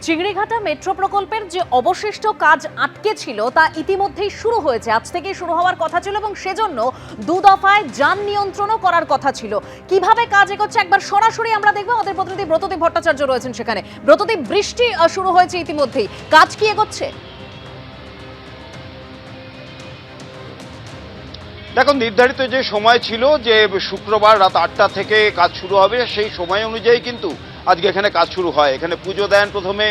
Chingrighata metro প্রকল্পের যে অবশিষ্ট কাজ আটকে ছিল তা ইতিমধ্যেই শুরু হয়েছে। আজ থেকেই শুরু হওয়ার কথা ছিল এবং সেজন্য দু দফায় যান নিয়ন্ত্রণও করার কথা ছিল। কিভাবে কাজ এগোচ্ছে একবার সরাসরি আমরা দেখব। আমাদের প্রতিনিধি ব্রতদীপ ভট্টাচার্য রয়েছেন সেখানে। ব্রতদীপ, বৃষ্টি শুরু হয়েছে ইতিমধ্যেই, কাজ কি এগোচ্ছে? দেখো, নির্ধারিত যে সময় ছিল যে শুক্রবার রাত 8টা থেকে কাজ শুরু হবে, সেই সময় অনুযায়ী কিন্তু আজকে এখানে কাজ শুরু হয়। এখানে পুজো দেন প্রথমে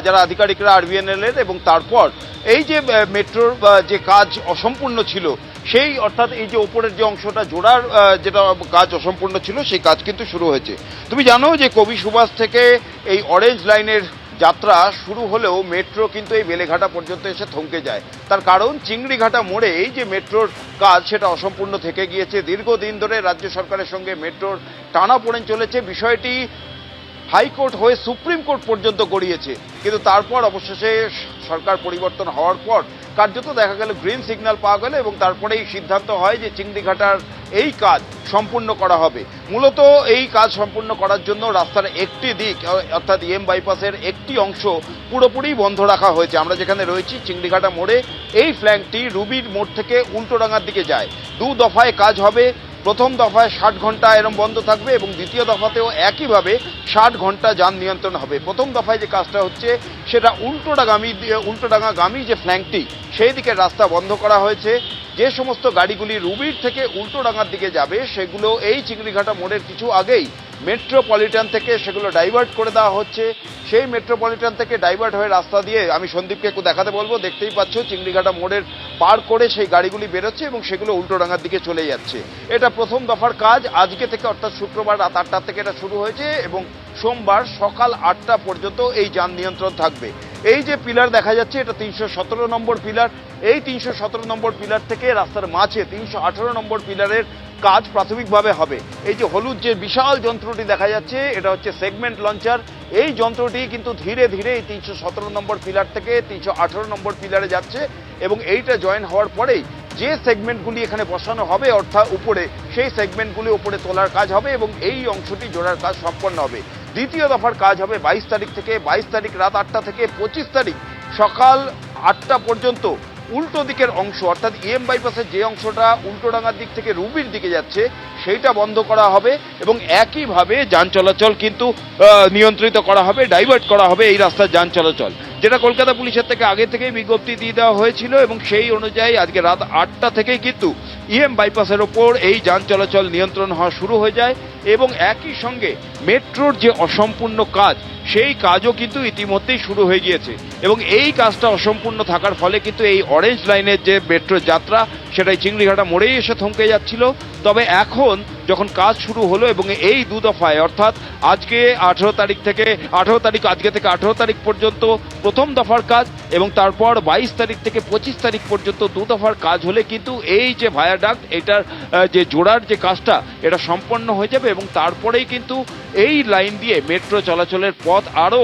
যারা আধিকারিকরা আরবিএনএল এর, এবং তারপর এই যে মেট্রোর যে কাজ অসম্পূর্ণ ছিল সেই, অর্থাৎ এই যে উপরের যে অংশটা জোড়ার যেটা কাজ অসম্পূর্ণ ছিল সেই কাজ কিন্তু শুরু হয়েছে। তুমি জানো যে কবি সুভাষ থেকে এই অরেঞ্জ লাইনের যাত্রা শুরু হলেও মেট্রো কিন্তু এই বেলেঘাটা পর্যন্ত এসে থমকে যায়। তার কারণ চিংড়িঘাটা মোড়ে এই যে মেট্রোর কাজ সেটা অসম্পূর্ণ থেকে গিয়েছে। দীর্ঘদিন ধরে রাজ্য সরকারের সঙ্গে মেট্রোর টানাপোড়েন চলেছে। বিষয়টি হাইকোর্ট হয়ে সুপ্রিম কোর্ট পর্যন্ত গড়িয়েছে, কিন্তু তারপর অবশেষে সরকার পরিবর্তন হওয়ার পর কার্যত দেখা গেল গ্রিন সিগন্যাল পাওয়া গেল, এবং তারপরেই সিদ্ধান্ত হয় যে চিংড়িঘাটার এই কাজ সম্পূর্ণ করা হবে। মূলত এই কাজ সম্পূর্ণ করার জন্য রাস্তার একটি দিক, অর্থাৎ বাইপাসের একটি অংশ পুরোপুরি বন্ধ রাখা হয়েছে। আমরা যেখানে রয়েছি চিংড়িঘাটা মোড়ে, এই ফ্ল্যাঙ্কটি রুবির মোড় থেকে উল্টোডাঙ্গার দিকে যায়। দু দফায় কাজ হবে। প্রথম দফায় 60 ঘন্টা এরম বন্ধ থাকবে, এবং দ্বিতীয় দফাতেও একইভাবে 60 ঘন্টা যান নিয়ন্ত্রণ হবে। প্রথম দফায় যে কাজটা হচ্ছে সেটা উল্টোডাঙ্গাগামী যে ফ্ল্যাঙ্কটি সেই দিকে রাস্তা বন্ধ করা হয়েছে। যে সমস্ত গাড়িগুলি রুবির থেকে উল্টোডাঙ্গার দিকে যাবে সেগুলো এই চিংড়িঘাটা মোড়ের কিছু আগেই মেট্রোপলিটন থেকে সেগুলো ডাইভার্ট করে দেওয়া হচ্ছে। সেই মেট্রোপলিটন থেকে ডাইভার্ট হয়ে রাস্তা দিয়ে, আমি সন্দীপকে একটু দেখাতে বলবো, দেখতেই পাচ্ছ চিংড়িঘাটা মোড়ের পার করে সেই গাড়িগুলি বেরোচ্ছে এবং সেগুলো উল্টোডাঙ্গার দিকে চলে যাচ্ছে। এটা প্রথম দফার কাজ। আজকে থেকে, অর্থাৎ শুক্রবার রাত 8টা থেকে এটা শুরু হয়েছে, এবং সোমবার সকাল 8টা পর্যন্ত এই যান নিয়ন্ত্রণ থাকবে। এই যে পিলার দেখা যাচ্ছে এটা 317 নম্বর পিলার। এই 317 নম্বর পিলার থেকে রাস্তার মাঝে 318 নম্বর পিলারের কাজ প্রাথমিকভাবে হবে। এই যে হলুদ যে বিশাল যন্ত্রটি দেখা যাচ্ছে এটা হচ্ছে সেগমেন্ট লঞ্চার। এই যন্ত্রটি কিন্তু ধীরে ধীরে এই 317 নম্বর পিলার থেকে 318 নম্বর পিলারে যাচ্ছে, এবং এইটা জয়েন হওয়ার পরেই যে সেগমেন্টগুলি এখানে বসানো হবে অর্থাৎ উপরে, সেই সেগমেন্টগুলি উপরে তোলার কাজ হবে, এবং এই অংশটি জোড়ার কাজ সম্পন্ন হবে। দ্বিতীয় দফার কাজ হবে 22 তারিখ থেকে। 22 তারিখ রাত 8টা থেকে 25 তারিখ সকাল 8টা পর্যন্ত উল্টো দিকের অংশ, অর্থাৎ বাইপাসের যে অংশটা উল্টোডাঙ্গার দিক থেকে রুবির দিকে যাচ্ছে সেইটা বন্ধ করা হবে, এবং একইভাবে যান চলাচল কিন্তু নিয়ন্ত্রিত করা হবে, ডাইভার্ট করা হবে এই রাস্তার যান চলাচল, যেটা কলকাতা পুলিশের থেকে আগে থেকেই বিজ্ঞপ্তি দিয়ে দেওয়া হয়েছিল। এবং সেই অনুযায়ী আজকে রাত 8টা থেকেই কিন্তু বাইপাসের ওপর এই যান চলাচল নিয়ন্ত্রণ হওয়া শুরু হয়ে যায়। এবং একই সঙ্গে মেট্রোর যে অসম্পূর্ণ কাজ সেই কাজও কিন্তু ইতিমধ্যেই শুরু হয়ে গিয়েছে, এবং এই কাজটা অসম্পূর্ণ থাকার ফলে কিন্তু এই অরেঞ্জ লাইনের যে মেট্রো যাত্রা সেটাই চিংড়িঘাটা মোড়েই এসে থমকে যাচ্ছিল। তবে এখন যখন কাজ শুরু হলো, এবং এই দু দফায়, অর্থাৎ আজকে 18 তারিখ, আজকে থেকে 18 তারিখ পর্যন্ত প্রথম দফার কাজ, এবং তারপর 22 তারিখ থেকে 25 তারিখ পর্যন্ত দু দফার কাজ হলে কিন্তু এই যে ভায়াডাক্ট, এটার যে জোড়ার যে কাজটা এটা সম্পন্ন হয়ে যাবে, এবং তারপরেই কিন্তু এই লাইন দিয়ে মেট্রো চলাচলের পথ আরও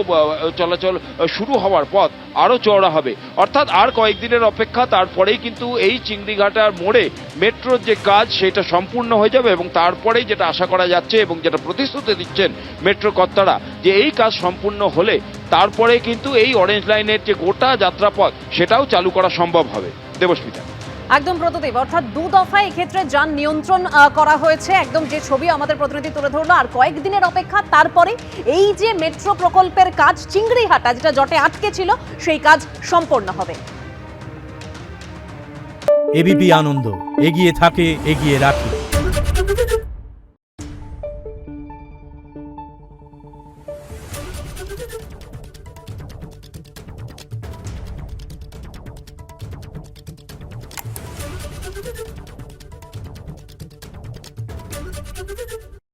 চলাচল শুরু হওয়ার পথ আরও চওড়া হবে। অর্থাৎ আর কয়েকদিনের অপেক্ষা, তারপরেই কিন্তু এই চিংড়িঘাটার মোড়ে মেট্রোর যে কাজ সেটা সম্পূর্ণ হয়ে যাবে, এবং তারপরেই যেটা আশা করা যাচ্ছে এবং যেটা প্রতিশ্রুতি দিচ্ছেন মেট্রো কর্তারা, যে এই কাজ সম্পূর্ণ হলে তারপরে কিন্তু এই অরেঞ্জ লাইনের যে গোটা যাত্রাপথ সেটাও চালু করা সম্ভব হবে। দেবস্মিতা। একদম প্রতিদিন, অর্থাৎ দু দফায় এক্ষেত্রে যান নিয়ন্ত্রণ করা হয়েছে। একদম যে ছবি আমাদের প্রতিনিধি তুলে ধরলো, আর কয়েকদিনের অপেক্ষা, তারপরে এই যে মেট্রো প্রকল্পের কাজ চিংড়িঘাটা যেটা জটে আটকে ছিল সেই কাজ সম্পন্ন হবে। এবিপি আনন্দ, এগিয়ে থাকে, এগিয়ে রাখে।